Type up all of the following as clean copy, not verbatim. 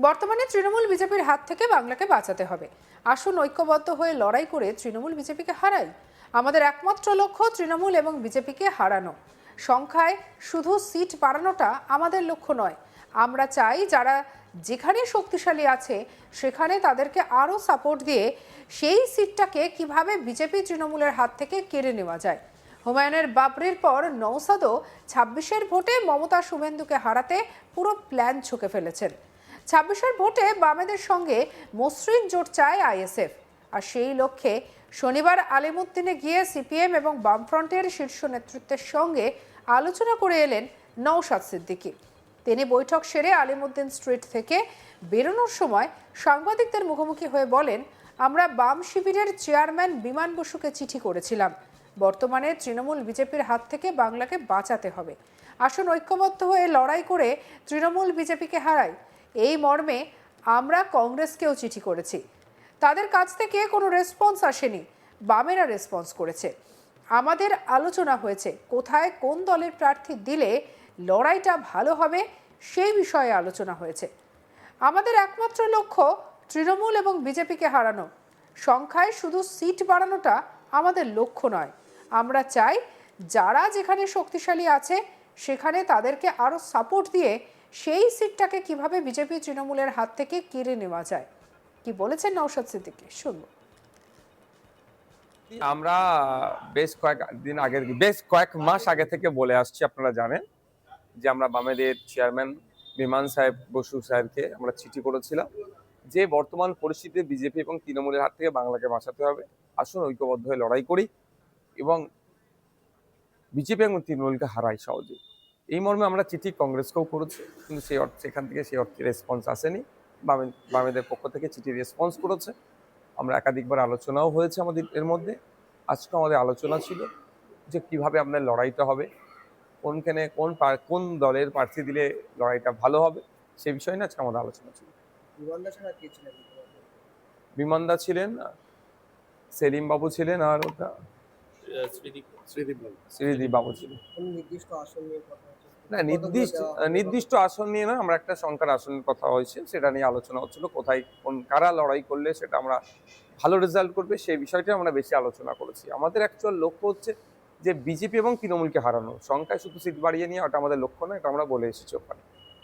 বর্তমানে তৃণমূল বিজেপির হাত থেকে বাংলাকে বাঁচাতে হবে। আসুন ঐক্যবদ্ধ হয়ে লড়াই করে তৃণমূল বিজেপিকে হারাই। আমাদের একমাত্র লক্ষ্য তৃণমূল এবং বিজেপিকে হারানো। সংখ্যায় শুধু সিট বাড়ানোটা আমাদের লক্ষ্য নয়। আমরা চাই যারা যেখানে শক্তিশালী আছে সেখানে তাদেরকে আরও সাপোর্ট দিয়ে সেই সিটটাকে কিভাবে বিজেপি তৃণমূলের হাত থেকে কেড়ে নেওয়া যায়। হুমায়ুনের বাবরির পর নওশাদও 26-এর ভোটে মমতা শুভেন্দুকে হারাতে পুরো প্ল্যান ছকে ফেলেছেন। 26-এর ভোটে বামেদের সঙ্গে মসৃণ জোট চায় আইএসএফ। আর সেই লক্ষ্যে শনিবার আলিমুদ্দিনে গিয়ে সিপিএম এবং বামফ্রন্টের শীর্ষ নেতৃত্বের সঙ্গে আলোচনা করে এলেন নওশাদ সিদ্দিকী। তিনি বৈঠক সেরে আলিমুদ্দিন স্ট্রিট থেকে বেরোনোর সময় সাংবাদিকদের মুখোমুখি হয়ে বলেন, আমরা বাম শিবিরের চেয়ারম্যান বিমান বসুকে চিঠি করেছিলাম। বর্তমানে তৃণমূল বিজেপির হাত থেকে বাংলাকে বাঁচাতে হবে। আসুন ঐক্যবদ্ধ হয়ে লড়াই করে তৃণমূল বিজেপিকে হারাই। এই মর্মে আমরা কংগ্রেসকেও চিঠি করেছি। তাদের কাছ থেকে কোনো রেসপন্স আসেনি, বামেরা রেসপন্স করেছে। আমাদের আলোচনা হয়েছে কোথায় কোন দলের প্রার্থী দিলে লড়াইটা ভালো হবে, সেই বিষয়ে আলোচনা হয়েছে। আমাদের একমাত্র লক্ষ্য তৃণমূল এবং বিজেপিকে হারানো। সংখ্যায় শুধু সিট বাড়ানোটা আমাদের লক্ষ্য নয়। আমরা চাই যারা যেখানে শক্তিশালী আছে সেখানে তাদেরকে আরও সাপোর্ট দিয়ে সেই সিটটাকে কিভাবে বিজেপি তৃণমূলের হাত থেকে কেড়ে নেওয়া যায়। কি বলেছেন নওশাদ সিদ্দিকী, শুনবো। আমরা বেশ কয়েক মাস আগে থেকে বলে আসছি, আপনারা জানেন যে আমরা বামেদের চেয়ারম্যান বিমান সাহেব বসু সাহেবকে আমরা চিঠি করেছিলাম যে বর্তমান পরিস্থিতিতে বিজেপি এবং তৃণমূলের হাত থেকে বাংলাকে বাঁচাতে হবে। আসুন ঐক্যবদ্ধ হয়ে লড়াই করি এবং বিজেপি এবং তৃণমূলকে হারাই সহজে। এই মর্মে আমরা চিঠি কংগ্রেসকেও করেছি, কিন্তু সেখান থেকে সেই অর্থে রেসপন্স আসেনি। বামেদের পক্ষ থেকে চিঠি রেসপন্স করেছে। আমরা একাধিকবার আলোচনাও হয়েছে আমাদের এর মধ্যে। আজকে আমাদের আলোচনা ছিল যে কিভাবে আপনার লড়াইটা হবে, কোন দলের প্রার্থী দিলে লড়াইটা ভালো হবে, সে বিষয় নিয়ে আজকে আমাদের আলোচনা ছিল। বিমানদা ছিলেন, সেলিম বাবু ছিলেন, আর ওটা শ্রীদীপ বাবু ছিলেন। না, নির্দিষ্ট আসন নিয়ে না, আমরা একটা সংখ্যার আসনের কথা হয়েছে, সেটা নিয়ে আলোচনা হচ্ছিল। কোথায় কারা লড়াই করলে সেটা আমরা ভালো রেজাল্ট করবে, সেই বিষয়টা আমরা বেশি আলোচনা করেছি। আমাদের অ্যাকচুয়াল লক্ষ্য হচ্ছে যে বিজেপি এবং তৃণমূলকে হারানো। সংখ্যায় শুধু সিট বাড়িয়ে নিয়ে ওটা আমাদের লক্ষ্য নয়, এটা আমরা বলে এসেছি ওখানে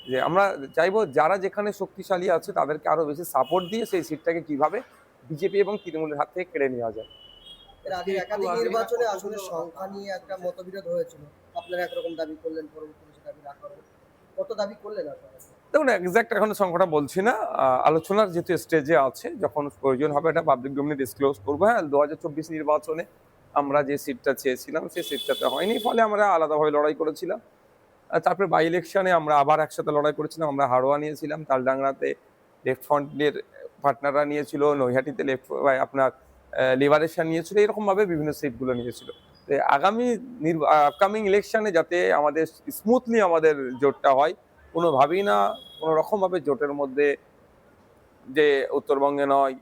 যে আমরা চাইবো যারা যেখানে শক্তিশালী আছে তাদেরকে আরো বেশি সাপোর্ট দিয়ে সেই সিটটাকে কিভাবে বিজেপি এবং তৃণমূলের হাত থেকে কেড়ে নেওয়া যায়। এর আগে একাধিক নির্বাচনে আসলে সংখ্যা নিয়ে একটা মতবিরোধ হয়েছিল, আপনারা একরকম দাবি করলেন, পরবর্তীতে সেটা দাবি না করেন, কত দাবি করলেন আপনারা? দেখুন, এক্সাক্ট এখন সংখ্যাটা বলছি না, আলোচনার যেহেতু স্টেজে আছে, যখন প্রয়োজন হবে এটা পাবলিক ডোমেইনে ডিসক্লোজ করবো। হ্যাঁ, 2024 নির্বাচনে আমরা যে সিটটা চেয়েছিলাম সেই সিটটাতে হয়নি, ফলে আমরা আলাদাভাবে লড়াই করেছিলাম। তারপরে বাই ইলেকশনে আমরা আবার একসাথে লড়াই করেছিলাম। আমরা হাড়োয়া নিয়েছিলাম, তালডাংরাতে লেফট ফ্রন্টের পার্টনাররা নিয়েছিল, নৈহাটিতে আপনার লিবারেশন নিয়েছিল, এরকমভাবে বিভিন্ন সিটগুলো নিয়েছিল। আগামী আপকামিং ইলেকশনে যাতে আমাদের স্মুথলি আমাদের জোটটা হয়, কোনোভাবেই না কোনো রকমভাবে জোটের মধ্যে যে উত্তরবঙ্গে নয়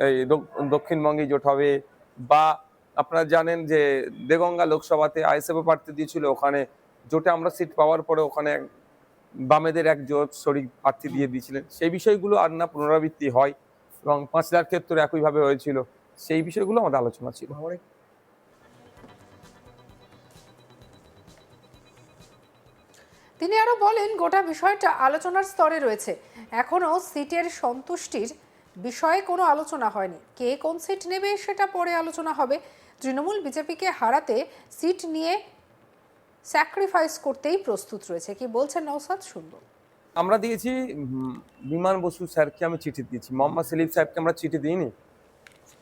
এই দক্ষিণবঙ্গে জোট হবে, বা আপনারা জানেন যে দেগঙ্গা লোকসভাতে আইএসএফ প্রার্থী দিয়েছিল, ওখানে জোটে আমরা সিট পাওয়ার পরে ওখানে বামেদের এক জোট শরিক প্রার্থী দিয়ে দিয়েছিলেন। সেই বিষয়গুলো আর না পুনরাবৃত্তি হয়, এবং 5 ক্ষেত্রে একইভাবে হয়েছিল, সেই বিষয়গুলো আমাদের আলোচনা ছিল। তিনি আরো বলেন, গোটা বিষয়টা আলোচনার স্তরে রয়েছে। এখনো সিটের সন্তুষ্টির বিষয়ে কোনো আলোচনা হয়নি। কে কোন সিট নেবে সেটা পরে আলোচনা হবে। তৃণমূল বিজেপিকে হারাতে সিট নিয়ে স্যাক্রিফাইস করতেই প্রস্তুত রয়েছে। কি বলছেন নওশাদ, শুনবো। আমরা দিয়েছি বিমান বসু স্যারকে, আমি চিঠি দিয়েছি। মোহাম্মদ সেলিম সাহেবকে আমরা চিঠি দিইনি।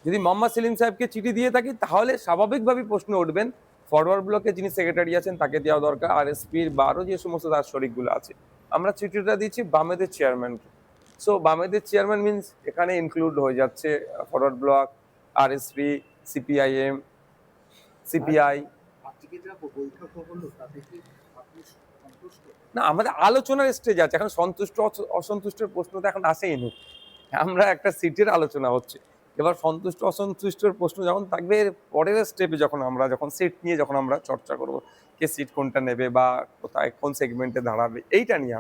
যদি মোহাম্মদ সেলিম সাহেবকে চিঠি দিয়ে থাকি তাহলে স্বাভাবিকভাবেই প্রশ্ন উঠবেন ফরওয়ার্ড ব্লকে যিনি সেক্রেটারি আছেন তাকে দেওয়া দরকার, আরএসপির বা আরও যে সমস্ত তার শরিকগুলো আছে। আমরা চিঠিটা দিচ্ছি বামেদের চেয়ারম্যানকে। সো বামেদের চেয়ারম্যান মিনস এখানে ইনক্লুড হয়ে যাচ্ছে forward block, RSP, CPIM, CPI. না, আমাদের আলোচনার স্টেজ আছে, এখন সন্তুষ্ট অসন্তুষ্টের প্রশ্ন তো এখন আসেইনি। আমরা একটা সিটের আলোচনা হচ্ছে, এবার সন্তুষ্ট অসন্তুষ্টের প্রশ্ন যখন থাকবে পরের স্টেপে, যখন সিট নিয়ে আমরা চর্চা করব, কে সিট কোনটা নেবে বা কোথায় কোন সেগমেন্টে দাঁড়াবে, এইটা নিয়ে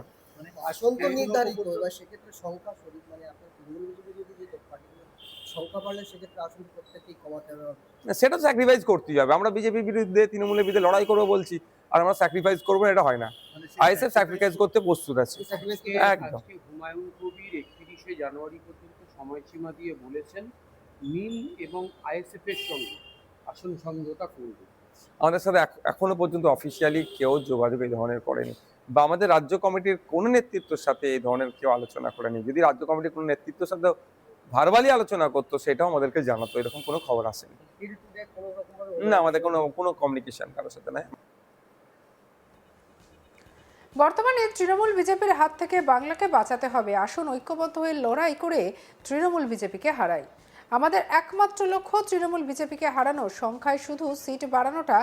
আসন তো নির্ধারিত, এবার সেক্ষেত্রে সংখ্যা শরীর মানে আপনার তৃণমূল বিজেপি যদি যেত পার্টিকুলার সংখ্যা বাড়লে সেক্ষেত্রে আসন প্রত্যেককেই কমাতে হবে। না, সেটা স্যাক্রিফাইস করতেই হবে। আমরা বিজেপির বিরুদ্ধে তৃণমূলের বিরুদ্ধে লড়াই করবো বলছি, আর আমরা স্যাক্রিফাইস করবো না, এটা হয় না। আইএসএফ স্যাক্রিফাইস করতে প্রস্তুত আছে। একদম। আজকে হুমায়ুন কবির 31শে জানুয়ারি পর্যন্ত সময়সীমা দিয়ে বলেছেন মিল এবং আইএসএফ এর সঙ্গে আসন সমঝোতা করবে। আমাদের সাথে এখনো পর্যন্ত অফিসিয়ালি কেউ যোগাযোগ এই ধরনের করেনি, বা আমাদের রাজ্য কমিটির কোনো নেতৃত্বের সাথে এই ধরনের কেউ আলোচনা করেনি। যদি রাজ্য কমিটির কোনো নেতৃত্বের সাথে ভার্বালি আলোচনা করতো, সেটাও আমাদেরকে জানাতো। এরকম কোনো খবর আসেনি। কোনো রকম না, আমাদের কোনো কমিউনিকেশন কারোর সাথে নাই। বর্তমানে তৃণমূল বিজেপির হাত থেকে বাংলাকে বাঁচাতে হবে। আসুন ঐক্যবদ্ধ হয়ে লড়াই করে তৃণমূল বিজেপিকে হারাই। আমাদের একমাত্র লক্ষ্য তৃণমূল বিজেপিকে হারানো। সংখ্যায় শুধু সিট বাড়ানোটা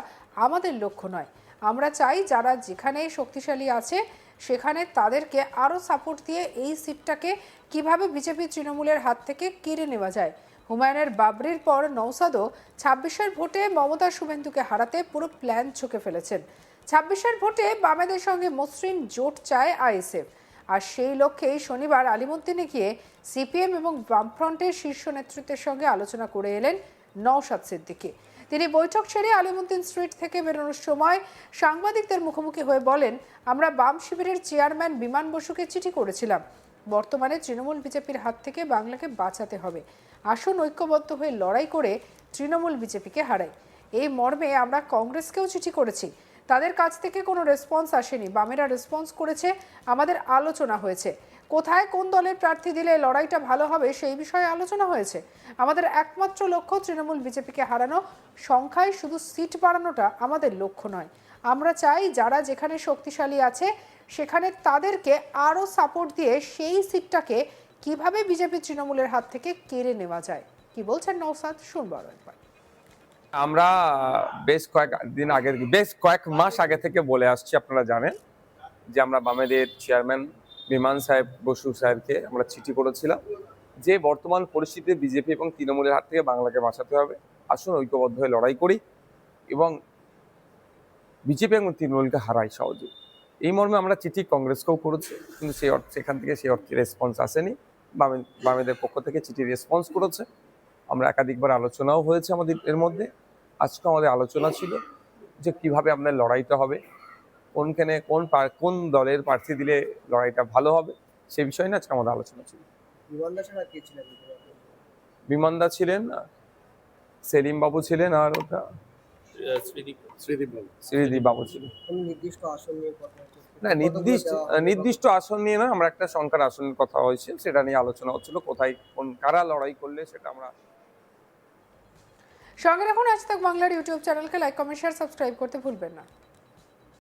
আমাদের লক্ষ্য নয়। আমরা চাই যারা যেখানে শক্তিশালী আছে সেখানে তাদেরকে আরও সাপোর্ট দিয়ে এই সিটটাকে কিভাবে বিজেপি তৃণমূলের হাত থেকে কেড়ে নেওয়া যায়। হুমায়ুনের বাবরির পর নওশাদও 26-এর ভোটে মমতা শুভেন্দুকে হারাতে পুরো প্ল্যান ছকে ফেলেছেন। 26-এর ভোটে বামেদের সঙ্গে মসৃণ জোট চায় আইএসএফ। আর সেই লক্ষ্যেই শনিবার আলিমুদ্দিনে গিয়ে সিপিএম এবং বামফ্রন্টের শীর্ষ নেতৃত্বের সঙ্গে আলোচনা করে এলেন নওশাদ সিদ্দিকী। তিনি বৈঠক সেরে আলিমুদ্দিন স্ট্রিট থেকে বেরোনোর সময় সাংবাদিকদের মুখোমুখি হয়ে বলেন, আমরা বাম শিবিরের চেয়ারম্যান বিমান বসুকে চিঠি করেছিলাম। বর্তমানে তৃণমূল বিজেপির হাত থেকে বাংলাকে বাঁচাতে হবে। আসুন ঐক্যবদ্ধ হয়ে লড়াই করে তৃণমূল বিজেপিকে হারাই। এই মর্মে আমরা কংগ্রেসকেও চিঠি করেছি, তাদের কাছ থেকে কোনো রেসপন্স আসেনি। বামেরা রেসপন্স করেছে, আমাদের আলোচনা হয়েছে। কোথায় কোন দলের প্রার্থী দিলে লড়াইটা ভালো হবে সেই বিষয়ে আলোচনা হয়েছে। আমাদের একমাত্র লক্ষ্য তৃণমূল বিজেপিকে হারানো। সংখ্যায় শুধু সিট বাড়ানোটা আমাদের লক্ষ্য নয়। আমরা চাই যারা যেখানে শক্তিশালী আছে সেখানে তাদেরকে আরও সাপোর্ট দিয়ে সেই সিটটাকে কিভাবে বিজেপি তৃণমূলের হাত থেকে কেড়ে নেওয়া যায়। কি বলছেন নওশাদ, শুনবো আরো একবার। আমরা বেশ কয়েক মাস আগে থেকে বলে আসছি, আপনারা জানেন যে আমরা বামেদের চেয়ারম্যান বিমান সাহেব বসু স্যারকে আমরা চিঠি করেছিলাম যে বর্তমান পরিস্থিতিতে বিজেপি এবং তৃণমূলের হাত থেকে বাংলাকে বাঁচাতে হবে। আসুন ঐক্যবদ্ধ হয়ে লড়াই করি এবং বিজেপি এবং তৃণমূলকে হারাই সহজে। এই মর্মে আমরা চিঠি কংগ্রেসকেও করেছি, কিন্তু সেখান থেকে সেই অর্থে রেসপন্স আসেনি। বামেদের পক্ষ থেকে চিঠি রেসপন্স করেছে। আমরা একাধিকবার আলোচনাও হয়েছে আমাদের এর মধ্যে। আজকে আমাদের আলোচনা ছিল যে কিভাবে আমাদের লড়াইটা হবে, কোন দলের প্রার্থী দিলে লড়াইটা ভালো হবে, সে বিষয় নিয়ে আজকে আমাদের আলোচনা ছিল। বিমানদা ছিলেন, সেলিম বাবু ছিলেন, আর ওটা শ্রীদীপ বাবু ছিলেন। নির্দিষ্ট আসন নিয়ে কথা হচ্ছে না, নির্দিষ্ট আসন নিয়ে না, আমরা একটা সংখ্যার আসনের কথা হয়েছে, সেটা নিয়ে আলোচনা হচ্ছিল কোথায় কারা লড়াই করলে সেটা আমরা। সঙ্গে রাখুন আজ তাক বাংলার ইউটিউব চ্যানেলকে। লাইক, কমেন্ট, শেয়ার, সাবস্ক্রাইব করতে ভুলবেন না।